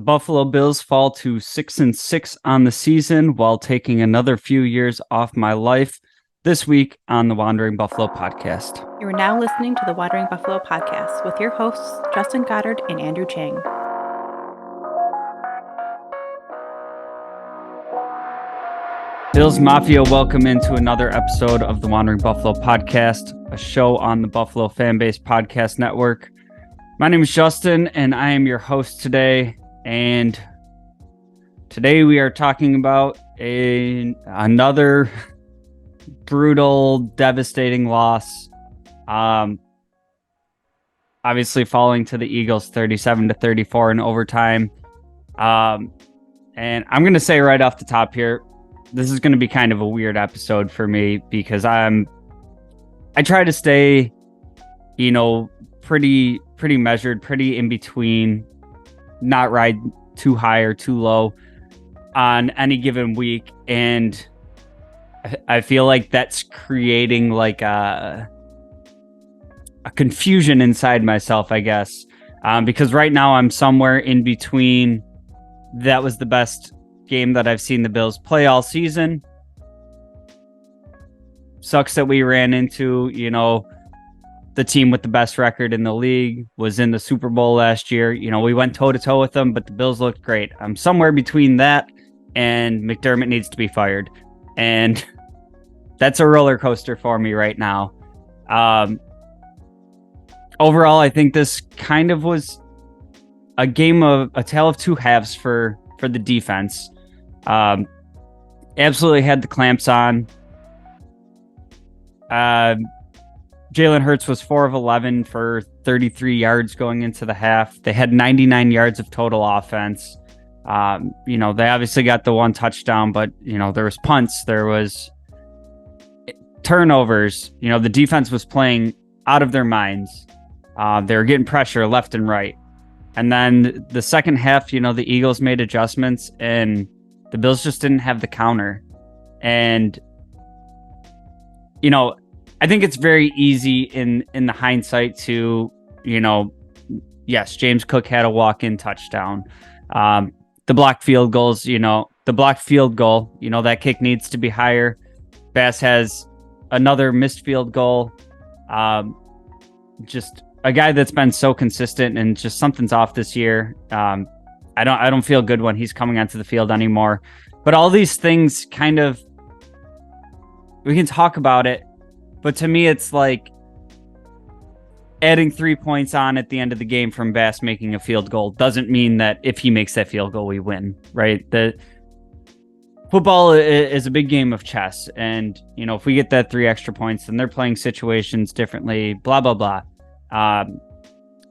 Buffalo Bills fall to 6-6 on the season while taking another few years off my life. This week on the Wandering Buffalo podcast. You are now listening to the Wandering Buffalo podcast with your hosts, Justin Goddard and Andrew Chang. Bills Mafia, welcome into another episode of the Wandering Buffalo podcast, a show on the Buffalo FamBase podcast network. My name is Justin, and I am your host today. And today we are talking about another brutal, devastating loss. Obviously falling to the Eagles 37-34 in overtime. And I'm going to say right off the top here, this is going to be kind of a weird episode for me because I try to stay, pretty measured, pretty in between, not ride too high or too low on any given week. And I feel like that's creating like a confusion inside myself, I guess. Because right now I'm somewhere in between. That was the best game that I've seen the Bills play all season. Sucks that we ran into, the team with the best record in the league, was in the Super Bowl last year. We went toe-to-toe with them, but the Bills looked great. I'm somewhere between that and McDermott needs to be fired. And that's a roller coaster for me right now. Overall, I think this kind of was a tale of two halves for the defense. Absolutely had the clamps on. Jalen Hurts was 4 of 11 for 33 yards going into the half. They had 99 yards of total offense. They obviously got the one touchdown, but, there was punts, there was turnovers. The defense was playing out of their minds. They were getting pressure left and right. And then the second half, the Eagles made adjustments and the Bills just didn't have the counter. And, I think it's very easy in the hindsight to, yes, James Cook had a walk-in touchdown. The blocked field goals, that kick needs to be higher. Bass has another missed field goal. Just a guy that's been so consistent, and just something's off this year. I don't feel good when he's coming onto the field anymore. But all these things kind of, we can talk about it, but to me it's like adding 3 points on at the end of the game from Bass making a field goal doesn't mean that if he makes that field goal we win, right? The football is a big game of chess, and if we get that 3 extra points, then they're playing situations differently, blah blah blah.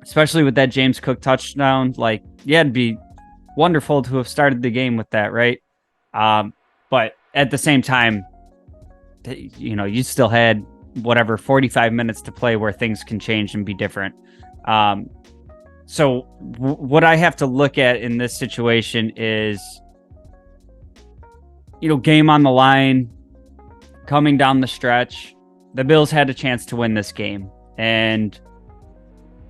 Especially with that James Cook touchdown, it'd be wonderful to have started the game with that, right? But at the same time, you still had 45 minutes to play where things can change and be different. So what I have to look at in this situation is, game on the line, coming down the stretch, the Bills had a chance to win this game. And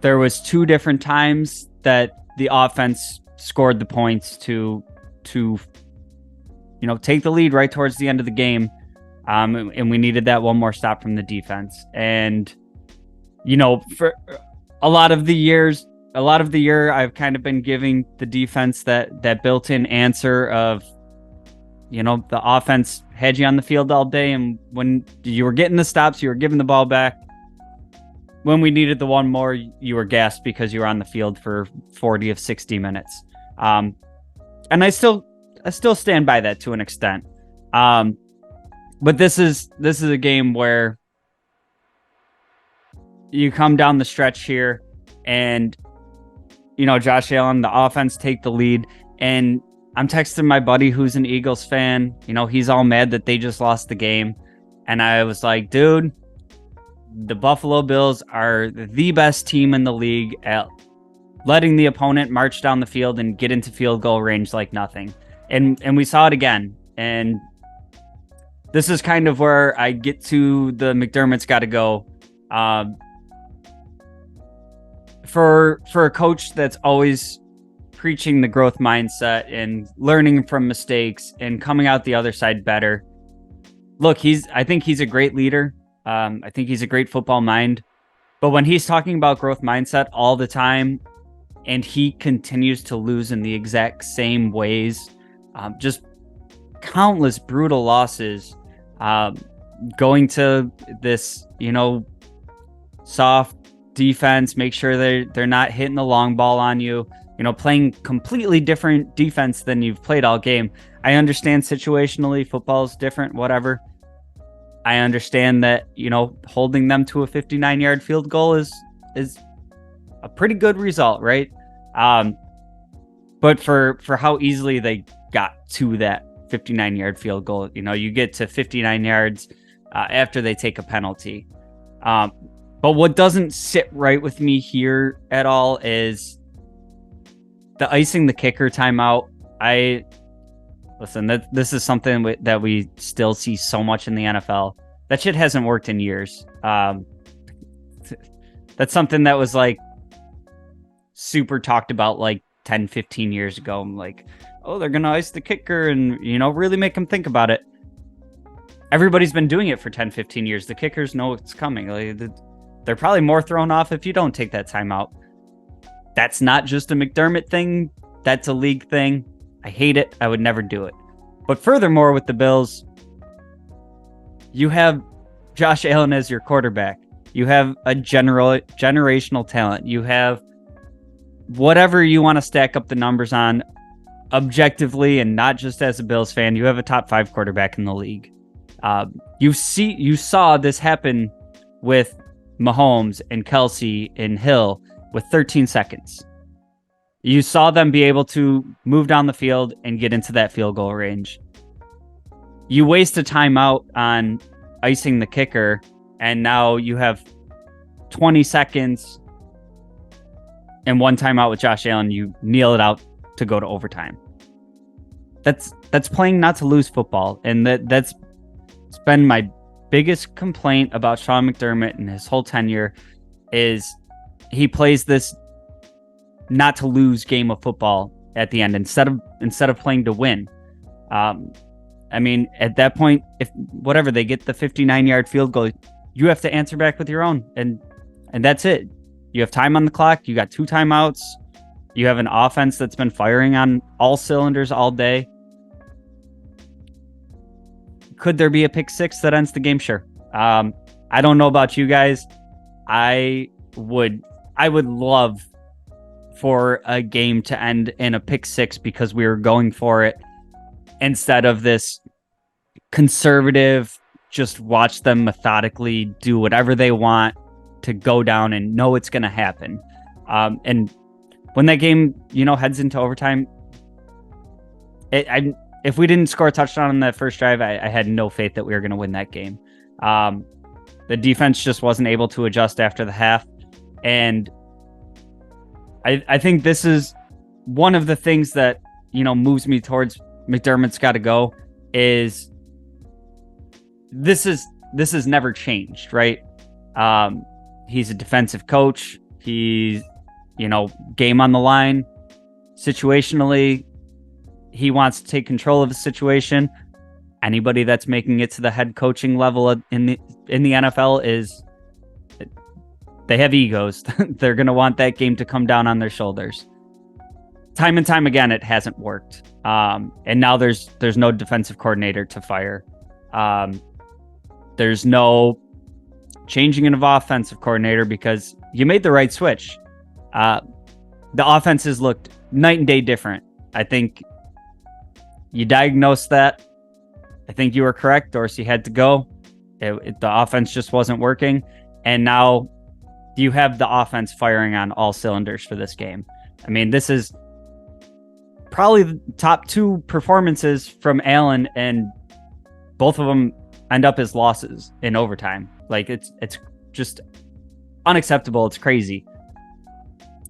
there was 2 different times that the offense scored the points to take the lead right towards the end of the game. And we needed that one more stop from the defense. And, for a lot of the year, I've kind of been giving the defense that built-in answer of, the offense had you on the field all day. And when you were getting the stops, you were giving the ball back. When we needed the one more, you were gassed because you were on the field for 40 of 60 minutes. And I still stand by that to an extent. But this is a game where you come down the stretch here and, Josh Allen, the offense take the lead. And I'm texting my buddy who's an Eagles fan. He's all mad that they just lost the game. And I was like, dude, the Buffalo Bills are the best team in the league at letting the opponent march down the field and get into field goal range like nothing. And we saw it again. And this is kind of where I get to the McDermott's got to go. For a coach that's always preaching the growth mindset and learning from mistakes and coming out the other side better. Look, I think he's a great leader. I think he's a great football mind. But when he's talking about growth mindset all the time and he continues to lose in the exact same ways, just countless brutal losses, going to this, soft defense, make sure they're not hitting the long ball on you, playing completely different defense than you've played all game. I understand situationally football is different, whatever. I understand that, holding them to a 59-yard field goal is a pretty good result, right? But for how easily they got to that 59-yard field goal, you get to 59 yards after they take a penalty. But what doesn't sit right with me here at all is the icing the kicker timeout. Listen, this is something that we still see so much in the NFL. That shit hasn't worked in years. That's something that was like super talked about like 10, 15 years ago. I'm like, oh, they're going to ice the kicker and, really make them think about it. Everybody's been doing it for 10, 15 years. The kickers know it's coming. Like, they're probably more thrown off if you don't take that timeout. That's not just a McDermott thing. That's a league thing. I hate it. I would never do it. But furthermore, with the Bills, you have Josh Allen as your quarterback. You have a generational talent. You have whatever you want to stack up the numbers on objectively and not just as a Bills fan. You have a top 5 quarterback in the league. You saw this happen with Mahomes and Kelsey and Hill with 13 seconds. You saw them be able to move down the field and get into that field goal range. You waste a timeout on icing the kicker, and now you have 20 seconds and one timeout with Josh Allen. You kneel it out to go to overtime. That's playing not to lose football, and that's been my biggest complaint about Sean McDermott and his whole tenure is he plays this not to lose game of football at the end instead of playing to win. I mean, at that point, if whatever they get the 59-yard field goal, you have to answer back with your own, and that's it. You have time on the clock. You got 2 timeouts. You have an offense that's been firing on all cylinders all day. Could there be a pick 6 that ends the game? Sure. I don't know about you guys. I would love for a game to end in a pick 6 because we were going for it instead of this conservative, just watch them methodically do whatever they want to go down and know it's going to happen. And when that game, heads into overtime, if we didn't score a touchdown on that first drive, I had no faith that we were going to win that game. The defense just wasn't able to adjust after the half. And I think this is one of the things that, moves me towards McDermott's got to go is this has never changed, right? He's a defensive coach. He's, game on the line. Situationally, he wants to take control of the situation. Anybody that's making it to the head coaching level in the NFL they have egos. They're going to want that game to come down on their shoulders. Time and time again, it hasn't worked. And now there's no defensive coordinator to fire. There's no changing of offensive coordinator because you made the right switch. The offenses looked night and day different. I think you diagnosed that. I think you were correct. Dorsey had to go. The offense just wasn't working. And now you have the offense firing on all cylinders for this game. I mean, this is probably the top 2 performances from Allen, and both of them end up as losses in overtime. Like, it's just unacceptable. It's crazy.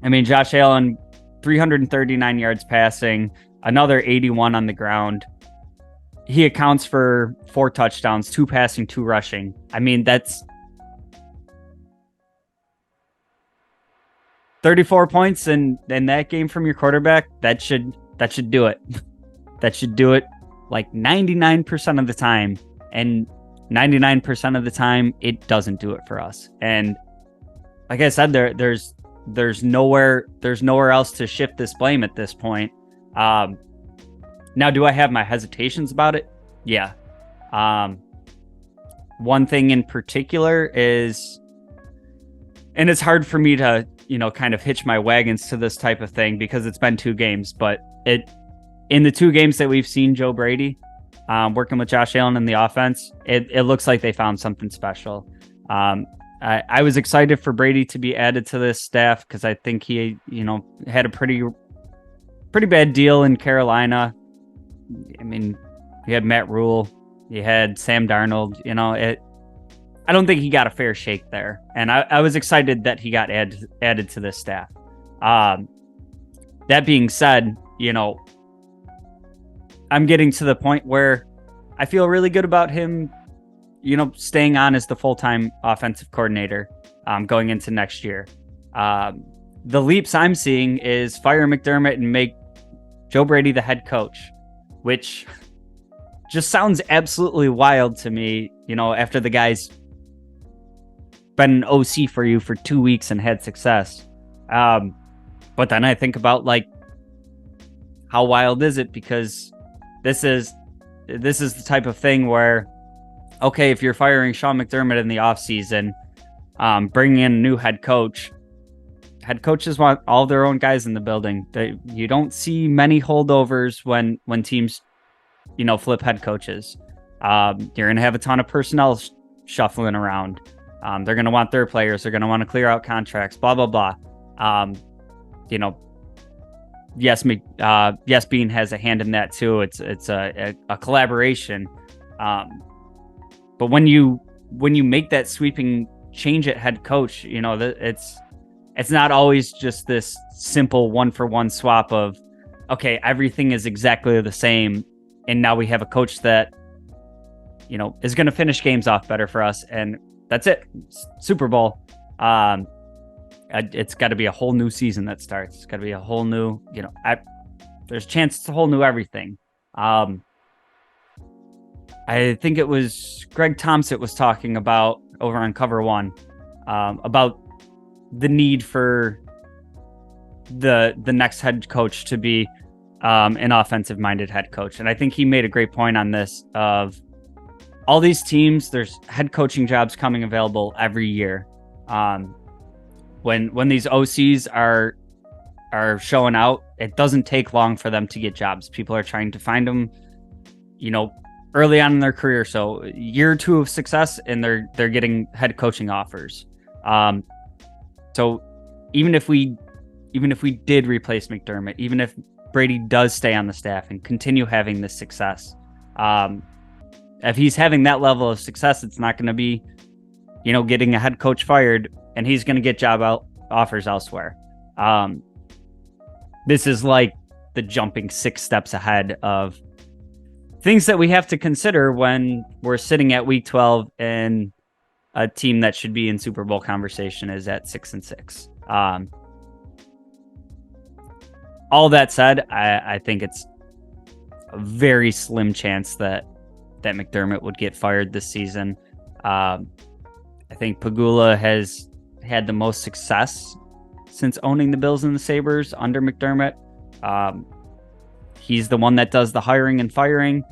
I mean, Josh Allen, 339 yards passing, another 81 on the ground. He accounts for 4 touchdowns, 2 passing, 2 rushing. I mean, 34 points in that game from your quarterback, that should do it. That should do it like 99% of the time. And 99% of the time, it doesn't do it for us. And like I said, there's nowhere else to shift this blame at this point. Now, do I have my hesitations about it? Yeah. One thing in particular is, and it's hard for me to, kind of hitch my wagons to this type of thing because it's been 2 games, but in the 2 games that we've seen Joe Brady working with Josh Allen in the offense, it looks like they found something special. I was excited for Brady to be added to this staff because I think he, had a pretty bad deal in Carolina. I mean, you had Matt Rule, you had Sam Darnold, I don't think he got a fair shake there. And I was excited that he got added to this staff. That being said, I'm getting to the point where I feel really good about him, staying on as the full-time offensive coordinator going into next year. The leaps I'm seeing is fire McDermott and make Joe Brady the head coach, which just sounds absolutely wild to me, after the guy's been an OC for you for 2 weeks and had success. But then I think about, like, how wild is it? Because this is the type of thing where, okay, if you're firing Sean McDermott in the offseason, bringing in a new head coach, head coaches want all their own guys in the building. You don't see many holdovers when teams, flip head coaches. You're going to have a ton of personnel shuffling around. They're going to want their players. They're going to want to clear out contracts, blah, blah, blah. Yes, Bean has a hand in that too. It's a collaboration. But when you make that sweeping change at head coach, it's not always just this simple 1-for-1 swap of, okay, everything is exactly the same, and now we have a coach that, is going to finish games off better for us, and that's it. Super Bowl. It's got to be a whole new season that starts. It's got to be a whole new, there's a chance it's a whole new everything. I think it was Greg Thompson was talking about over on Cover One about the need for the next head coach to be an offensive minded head coach. And I think he made a great point on this of all these teams, there's head coaching jobs coming available every year. When these OCs are showing out, it doesn't take long for them to get jobs. People are trying to find them, early on in their career. So year or 2 of success, and they're getting head coaching offers. So even if we did replace McDermott, even if Brady does stay on the staff and continue having this success, if he's having that level of success, it's not going to be, getting a head coach fired and he's going to get offers elsewhere. This is like the jumping 6 steps ahead of things that we have to consider when we're sitting at week 12 and a team that should be in Super Bowl conversation is at 6-6. All that said, I think it's a very slim chance that McDermott would get fired this season. I think Pagula has had the most success since owning the Bills and the Sabres under McDermott. He's the one that does the hiring and firing,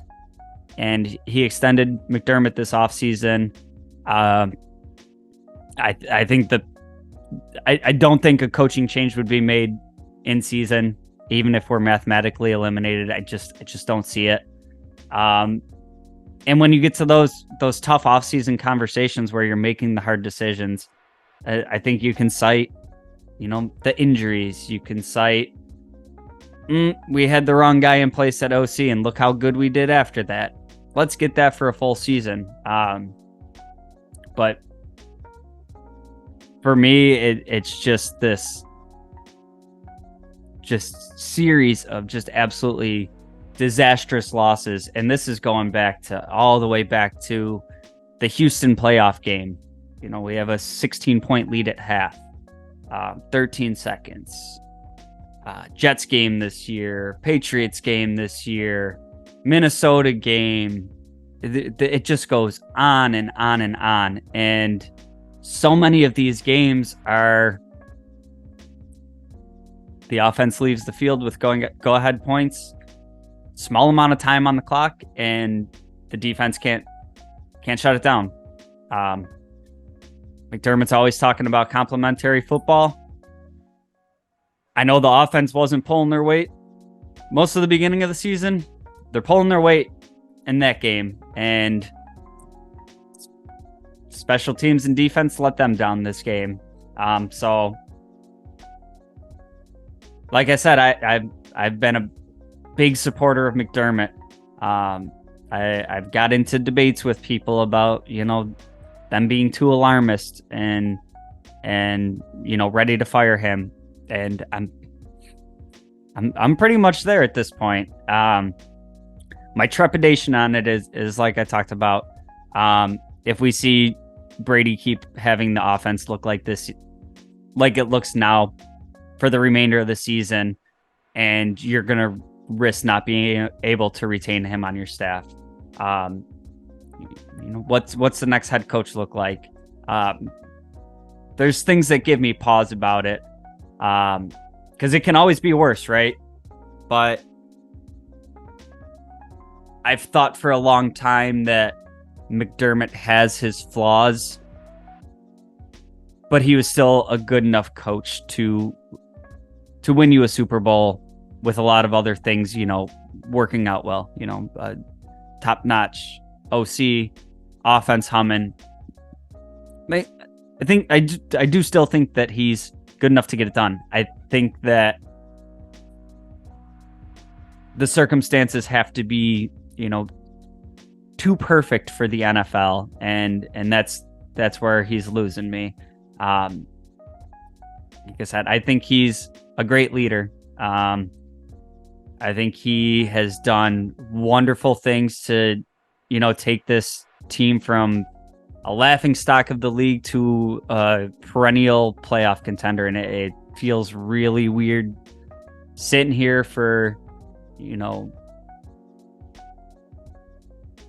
and he extended McDermott this offseason. I think I don't think a coaching change would be made in season, even if we're mathematically eliminated. I just don't see it. And when you get to those tough offseason conversations where you're making the hard decisions, I think you can cite, the injuries. You can cite, we had the wrong guy in place at OC, and look how good we did after that. Let's get that for a full season. But for me, it's just this series of just absolutely disastrous losses, and this is going all the way back to the Houston playoff game. We have a 16-point lead at half. 13 seconds. Jets game this year, Patriots game this year, Minnesota game. It just goes on and on and on. And so many of these games are the offense leaves the field with go-ahead points, small amount of time on the clock, and the defense can't shut it down. McDermott's always talking about complementary football. I know the offense wasn't pulling their weight most of the beginning of the season. They're pulling their weight in that game, and special teams and defense let them down this game. So, like I said, I've been a big supporter of McDermott. I've got into debates with people about, them being too alarmist and ready to fire him. And I'm pretty much there at this point. My trepidation on it is like I talked about. If we see Brady keep having the offense look like this, like it looks now for the remainder of the season, and you're gonna risk not being able to retain him on your staff. What's the next head coach look like? There's things that give me pause about it. Because it can always be worse, right? But I've thought for a long time that McDermott has his flaws, but he was still a good enough coach to win you a Super Bowl with a lot of other things, working out well. Top-notch OC, offense humming. I do still think that he's good enough to get it done. I think that the circumstances have to be, too perfect for the NFL, and that's where he's losing me. Like I said, I think he's a great leader. I think he has done wonderful things to, take this team from a laughingstock of the league to a perennial playoff contender. And it feels really weird sitting here for,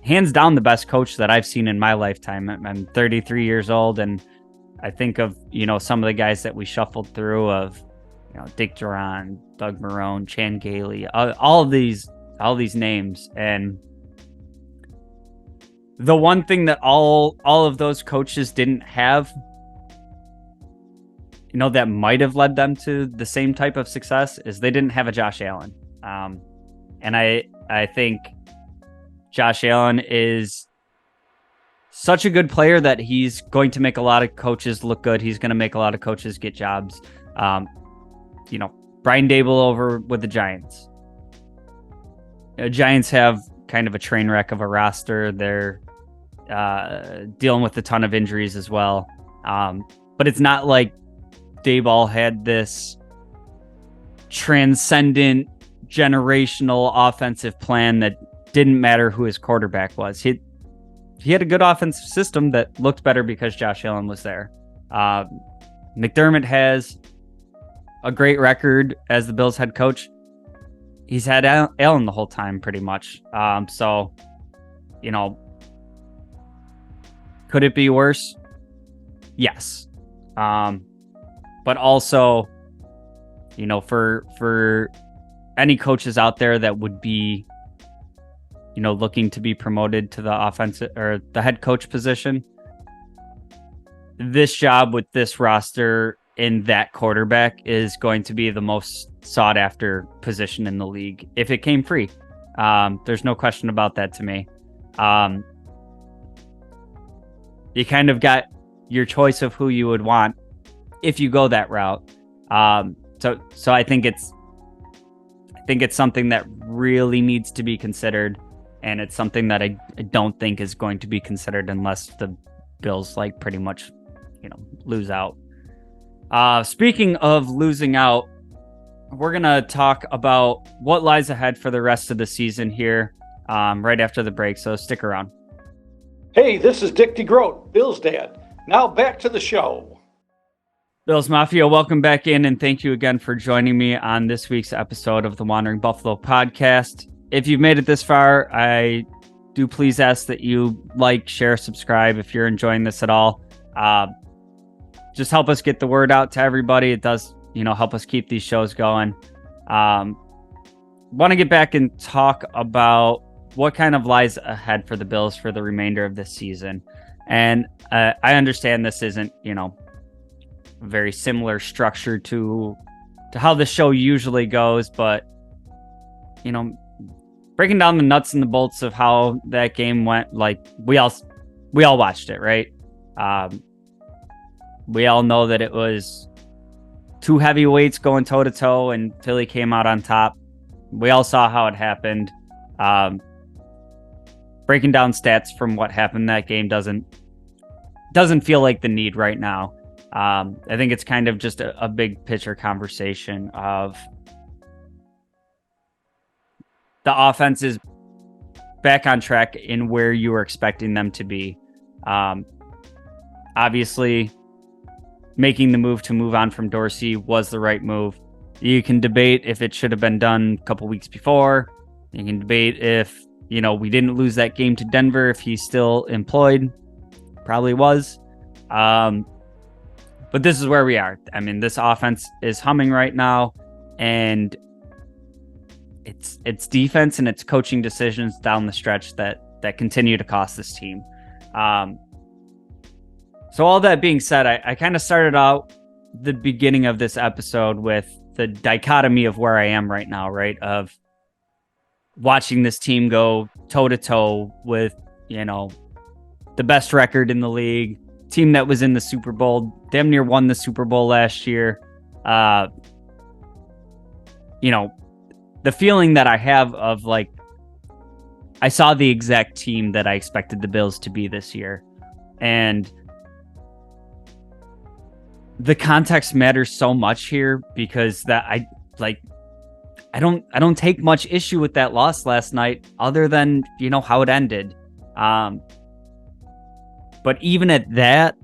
hands down the best coach that I've seen in my lifetime. I'm 33 years old, and I think of, some of the guys that we shuffled through of, Dick Duran, Doug Marrone, Chan Gailey, all these names. And the one thing that all of those coaches didn't have, that might have led them to the same type of success, is they didn't have a Josh Allen. And I think Josh Allen is such a good player that he's going to make a lot of coaches look good. He's going to make a lot of coaches get jobs. Brian Daboll over with the Giants. Giants have kind of a train wreck of a roster. They're dealing with a ton of injuries as well. But it's not like Daboll had this transcendent generational offensive plan that didn't matter who his quarterback was. He had a good offensive system that looked better because Josh Allen was there. McDermott has a great record as the Bills head coach. He's had Allen the whole time, pretty much. So, could it be worse? Yes. But also, for any coaches out there that would be, looking to be promoted to the offensive or the head coach position, this job with this roster in that quarterback is going to be the most sought after position in the league if it came free. There's no question about that to me. You kind of got your choice of who you would want if you go that route. So I think it's something that really needs to be considered, and it's something that I don't think is going to be considered unless the Bills pretty much, lose out. Speaking of losing out, we're going to talk about what lies ahead for the rest of the season here right after the break, so stick around. Hey, this is Dick DeGroat, Bill's dad. Now back to the show. Bills Mafia, welcome back in, and thank you again for joining me on this week's episode of the Wandering Buffalo podcast. If you've made it this far, I do please ask that you like, share, subscribe if you're enjoying this at all. Just help us get the word out to everybody. It does, help us keep these shows going. Want to get back and talk about what kind of lies ahead for the Bills for the remainder of this season. And I understand this isn't, very similar structure to how the show usually goes, but breaking down the nuts and the bolts of how that game went, like we all watched it, right? We all know that it was two heavyweights going toe to toe, and Philly came out on top. We all saw how it happened. Breaking down stats from what happened that game doesn't feel like the need right now. I think it's kind of just a big picture conversation of the offense is back on track in where you were expecting them to be. Obviously, making the move to move on from Dorsey was the right move. You can debate if it should have been done a couple weeks before. You can debate if, we didn't lose that game to Denver, if he's still employed. Probably was. But this is where we are. I mean, this offense is humming right now, and it's defense and it's coaching decisions down the stretch that continue to cost this team. So all that being said, I kind of started out the beginning of this episode with the dichotomy of where I am right now, right? Of watching this team go toe to toe with, the best record in the league, team that was in the Super Bowl, damn near won the Super Bowl last year. The feeling that I have of like, I saw the exact team that I expected the Bills to be this year. And the context matters so much here, because that I don't take much issue with that loss last night, other than, how it ended. But even at that,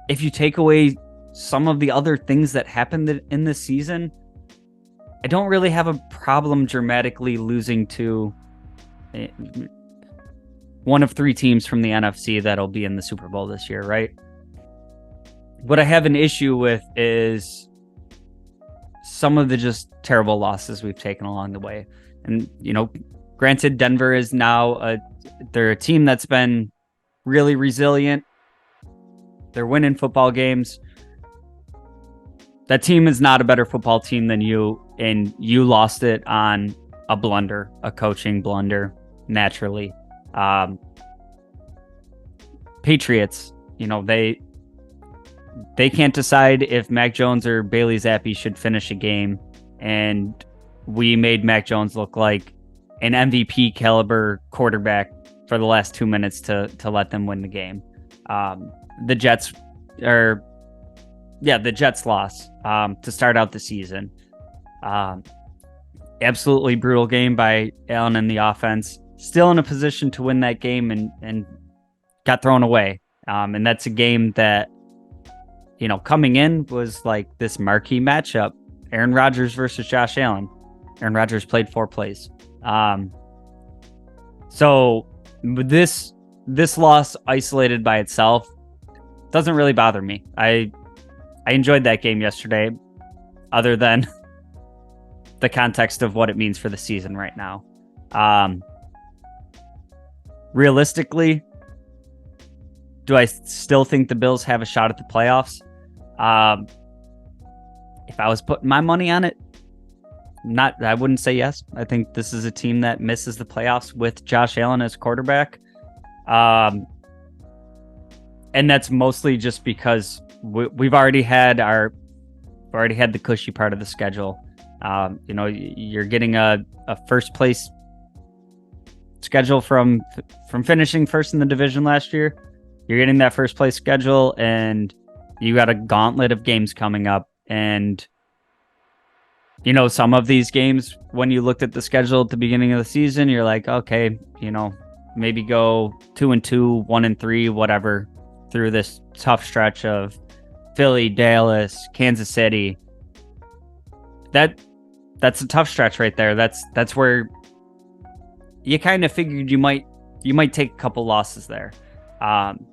if you take away some of the other things that happened in this season, I don't really have a problem dramatically losing to one of three teams from the NFC that'll be in the Super Bowl this year, right? What I have an issue with is some of the just terrible losses we've taken along the way. And, granted, Denver is now they're a team that's been really resilient. They're winning football games. That team is not a better football team than you, and you lost it on a blunder, a coaching blunder, naturally. Patriots, they can't decide if Mac Jones or Bailey Zappi should finish a game, and we made Mac Jones look like an MVP caliber quarterback for the last 2 minutes to let them win the game. The Jets lost to start out the season. Absolutely brutal game by Allen and the offense. Still in a position to win that game and got thrown away. And that's a game that, coming in was like this marquee matchup. Aaron Rodgers versus Josh Allen. Aaron Rodgers played 4 plays. So this loss isolated by itself doesn't really bother me. I enjoyed that game yesterday, other than the context of what it means for the season right now. Realistically, do I still think the Bills have a shot at the playoffs? If I was putting my money on it, I wouldn't say yes. I think this is a team that misses the playoffs with Josh Allen as quarterback. And that's mostly just because we've already had the cushy part of the schedule. You're getting a first place schedule from finishing first in the division last year. You're getting that first place schedule, and you got a gauntlet of games coming up. And some of these games, when you looked at the schedule at the beginning of the season, you're like, okay, maybe go 2-2, 1-3, whatever, through this tough stretch of Philly, Dallas, Kansas City. That's a tough stretch right there. That's where you kind of figured you might take a couple losses there. And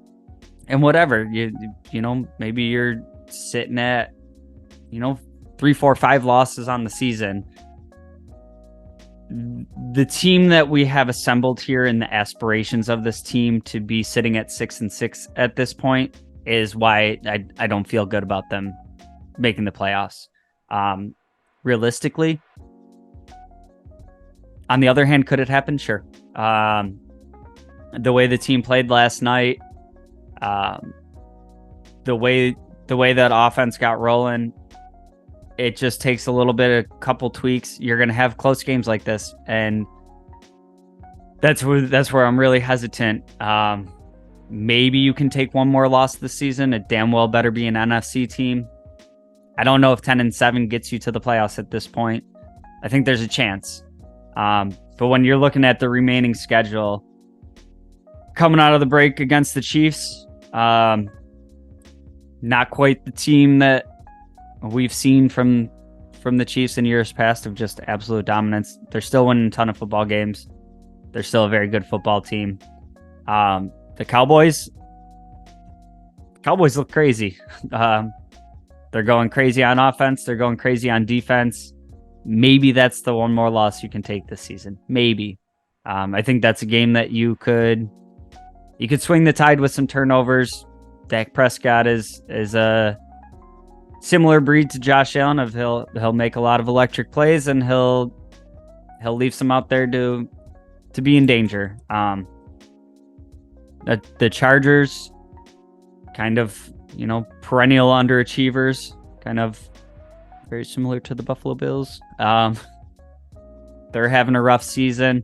whatever, you know, maybe you're sitting at, 3, 4, 5 losses on the season. The team that we have assembled here and the aspirations of this team to be sitting at 6-6 at this point is why I don't feel good about them making the playoffs. Realistically, on the other hand, could it happen? Sure. The way the team played last night, the way that offense got rolling, it just takes a little bit, a couple tweaks. You're going to have close games like this, and that's where I'm really hesitant. Maybe you can take one more loss this season. It damn well better be an NFC team. I don't know if 10-7 gets you to the playoffs at this point. I think there's a chance. But when you're looking at the remaining schedule, coming out of the break against the Chiefs, not quite the team that we've seen from the Chiefs in years past of just absolute dominance. They're still winning a ton of football games. They're still a very good football team. The Cowboys look crazy. They're going crazy on offense. They're going crazy on defense. Maybe that's the one more loss you can take this season. Maybe. I think that's a game that you could swing the tide with some turnovers. Dak Prescott is a similar breed to Josh Allen. Of he'll make a lot of electric plays, and he'll leave some out there to be in danger. The Chargers, kind of, perennial underachievers, kind of very similar to the Buffalo Bills. They're having a rough season.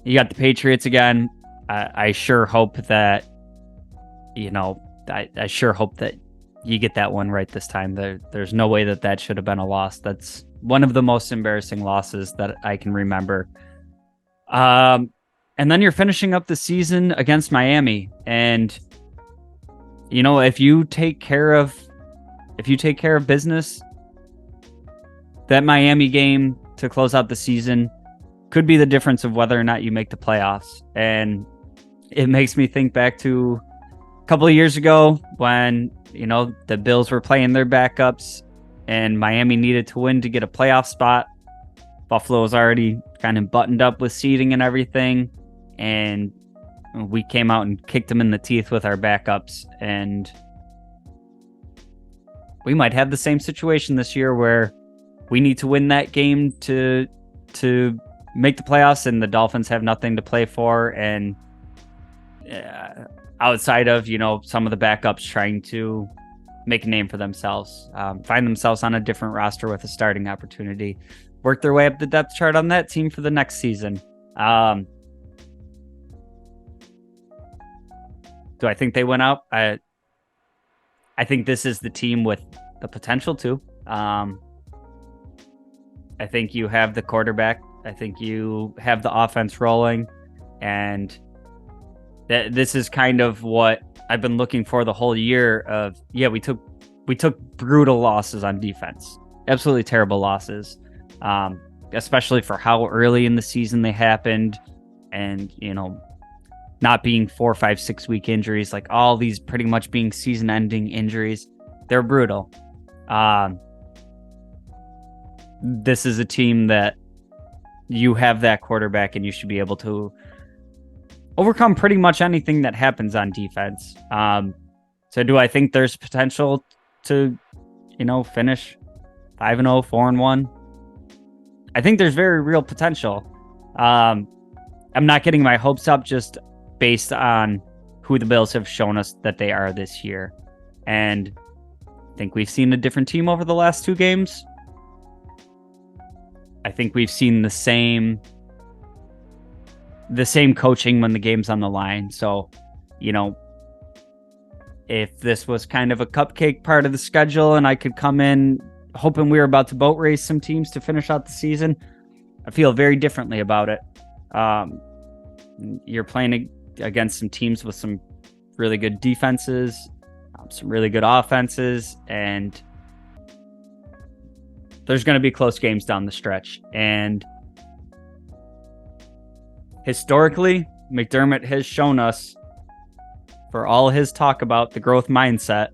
You got the Patriots again. I sure hope that, I sure hope that you get that one right this time. There's no way that should have been a loss. That's one of the most embarrassing losses that I can remember. And then you're finishing up the season against Miami. And, if you take care of business, that Miami game to close out the season could be the difference of whether or not you make the playoffs. And it makes me think back to a couple of years ago when, the Bills were playing their backups and Miami needed to win to get a playoff spot. Buffalo was already kind of buttoned up with seeding and everything. And we came out and kicked them in the teeth with our backups. And we might have the same situation this year where we need to win that game to make the playoffs, and the Dolphins have nothing to play for. And outside of, some of the backups trying to make a name for themselves, find themselves on a different roster with a starting opportunity, work their way up the depth chart on that team for the next season. Do I think they went out? I think this is the team with the potential to. I think you have the quarterback. I think you have the offense rolling, and this is kind of what I've been looking for the whole year. We took brutal losses on defense, absolutely terrible losses, especially for how early in the season they happened, and not being 4, 5, 6 week injuries, like all these pretty much being season-ending injuries. They're brutal. This is a team that you have that quarterback, and you should be able to overcome pretty much anything that happens on defense. So do I think there's potential to, finish 5-0, 4-1? I think there's very real potential. I'm not getting my hopes up just based on who the Bills have shown us that they are this year. And I think we've seen a different team over the last 2 games. I think we've seen the same coaching when the game's on the line. So, if this was kind of a cupcake part of the schedule and I could come in hoping we were about to boat race some teams to finish out the season, I feel very differently about it. You're playing against some teams with some really good defenses. some really good offenses, and there's going to be close games down the stretch. And historically, McDermott has shown us, for all his talk about the growth mindset,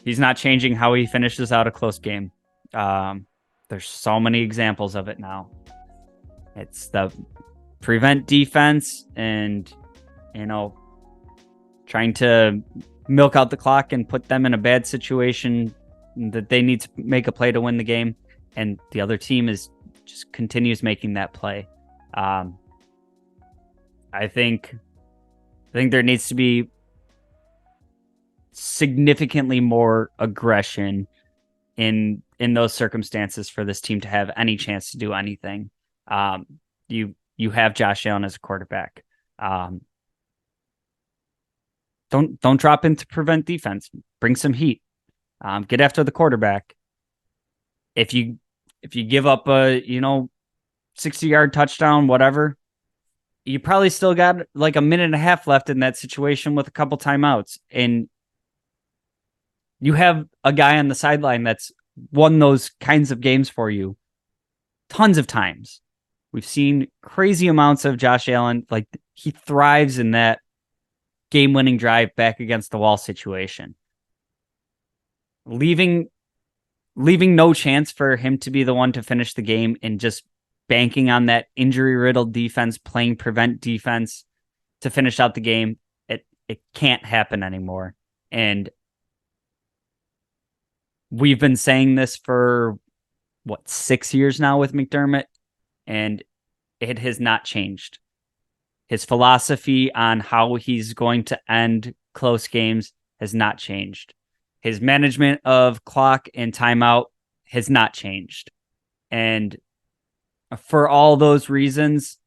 he's not changing how he finishes out a close game. There's so many examples of it now. It's the prevent defense and, trying to milk out the clock and put them in a bad situation that they need to make a play to win the game. And the other team just continues making that play. I think there needs to be significantly more aggression in those circumstances for this team to have any chance to do anything. You have Josh Allen as a quarterback. Don't drop into prevent defense. Bring some heat. Get after the quarterback. If you give up a 60-yard touchdown, whatever, you probably still got like a minute and a half left in that situation with a couple timeouts, and you have a guy on the sideline that's won those kinds of games for you tons of times. We've seen crazy amounts of Josh Allen. Like, he thrives in that game-winning drive back against the wall situation. Leaving no chance for him to be the one to finish the game and just banking on that injury-riddled defense, playing prevent defense to finish out the game, it can't happen anymore. And we've been saying this for, 6 years now with McDermott, and it has not changed. His philosophy on how he's going to end close games has not changed. His management of clock and timeout has not changed. And for all those reasons,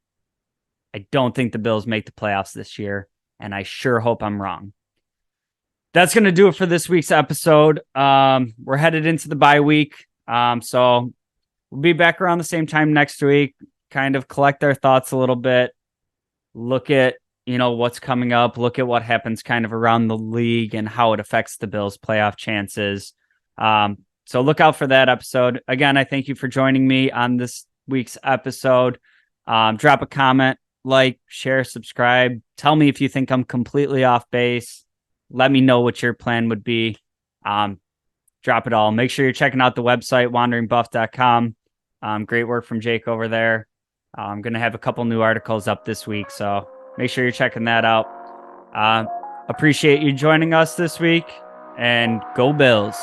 I don't think the Bills make the playoffs this year, and I sure hope I'm wrong. That's going to do it for this week's episode. We're headed into the bye week, so we'll be back around the same time next week, kind of collect our thoughts a little bit, look at what's coming up, look at what happens kind of around the league and how it affects the Bills' playoff chances. So look out for that episode. Again, I thank you for joining me on this week's episode. Drop a comment, like, share, subscribe. Tell me if you think I'm completely off base. Let me know what your plan would be. Drop it all. Make sure you're checking out the website, wanderingbuff.com. Great work from Jake over there. I'm going to have a couple new articles up this week, so make sure you're checking that out. Appreciate you joining us this week, and go Bills.